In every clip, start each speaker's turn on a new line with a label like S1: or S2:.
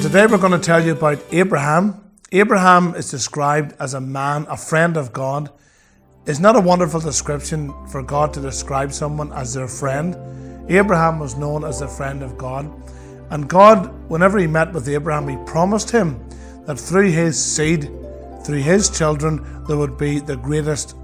S1: Today we're going to tell you about Abraham. Abraham is described as a man, a friend of God. It's not a wonderful description for God to describe someone as their friend. Abraham was known as the friend of God. And God, whenever he met with Abraham, he promised him that through his seed, through his children, there would be the greatest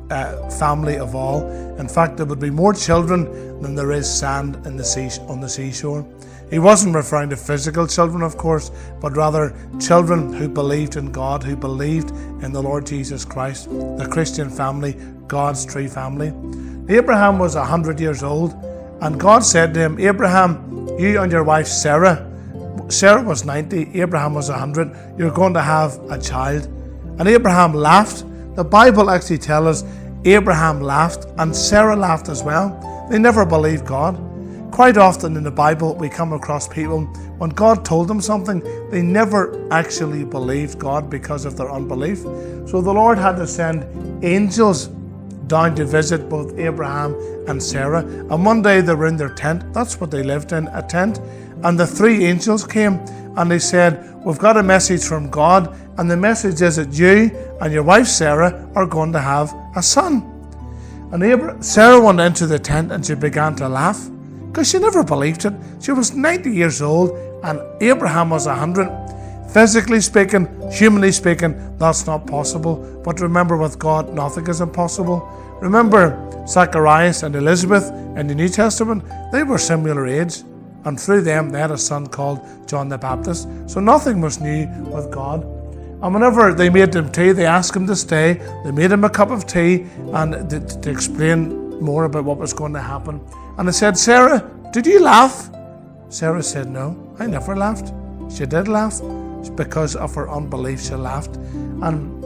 S1: family of all. In fact, there would be more children than there is sand in on the seashore. He wasn't referring to physical children, of course, but rather children who believed in God, who believed in the Lord Jesus Christ, the Christian family, God's true family. Abraham was 100 years old, and God said to him, Abraham, you and your wife Sarah was 90, Abraham was 100, you're going to have a child. And Abraham laughed. The Bible actually tells us Abraham laughed and Sarah laughed as well. They never believed God. Quite often in the Bible we come across people, when God told them something, they never actually believed God because of their unbelief. So the Lord had to send angels down to visit both Abraham and Sarah. And one day they were in their tent. That's what they lived in, a tent. And the three angels came and they said, we've got a message from God, and the message is that you and your wife Sarah are going to have a son. And Sarah went into the tent and she began to laugh because she never believed it. She was 90 years old and Abraham was 100. Physically speaking, humanly speaking, that's not possible. But remember, with God, nothing is impossible. Remember Zacharias and Elizabeth in the New Testament, they were similar age. And through them, they had a son called John the Baptist. So nothing was new with God. And whenever they made him tea, they asked him to stay. They made him a cup of tea and to explain more about what was going to happen. And they said, Sarah, did you laugh? Sarah said, no, I never laughed. She did laugh. Because of her unbelief, she laughed. And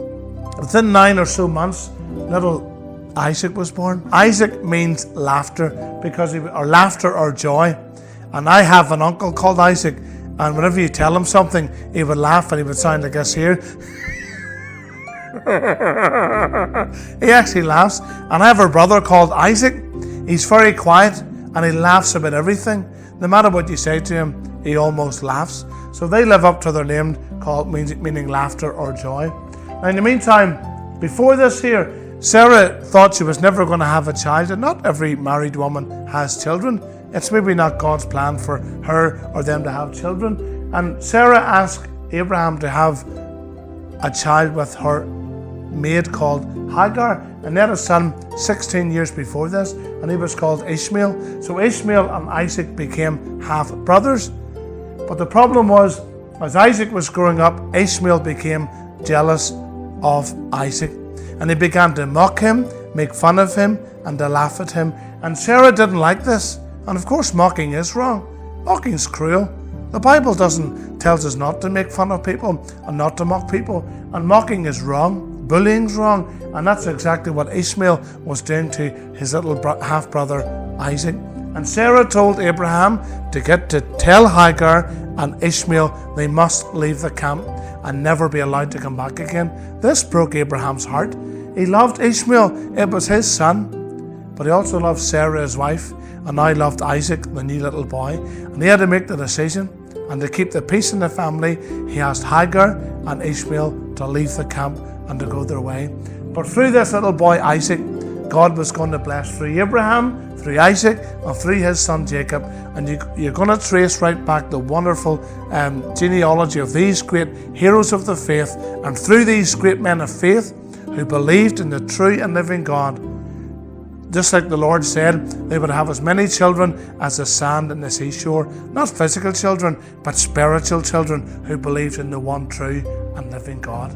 S1: within 9 or so months, little Isaac was born. Isaac means laughter, or laughter or joy. And I have an uncle called Isaac, and whenever you tell him something, he would laugh and he would sound like this here. He actually laughs. And I have a brother called Isaac. He's very quiet and he laughs about everything. No matter what you say to him, he almost laughs. So they live up to their name, meaning laughter or joy. Now in the meantime, before this here, Sarah thought she was never going to have a child, and not every married woman has children. It's maybe not God's plan for her or them to have children. And Sarah asked Abraham to have a child with her maid called Hagar, and they had a son 16 years before this, and he was called Ishmael. So Ishmael and Isaac became half brothers. But the problem was, as Isaac was growing up, Ishmael became jealous of Isaac, and he began to mock him, make fun of him, and to laugh at him. And Sarah didn't like this. And of course, mocking is wrong. Mocking is cruel. The Bible tells us not to make fun of people and not to mock people. And mocking is wrong. Bullying's wrong. And that's exactly what Ishmael was doing to his little half-brother Isaac. And Sarah told Abraham to tell Hagar and Ishmael they must leave the camp and never be allowed to come back again. This broke Abraham's heart. He loved Ishmael. It was his son. But he also loved Sarah, his wife. And now he loved Isaac, the new little boy. And he had to make the decision. And to keep the peace in the family, he asked Hagar and Ishmael to leave the camp and to go their way. But through this little boy, Isaac, God was going to bless through Abraham, through Isaac, and through his son Jacob. And you're going to trace right back the wonderful genealogy of these great heroes of the faith. And through these great men of faith who believed in the true and living God, just like the Lord said, they would have as many children as the sand in the seashore. Not physical children, but spiritual children who believed in the one true and living God.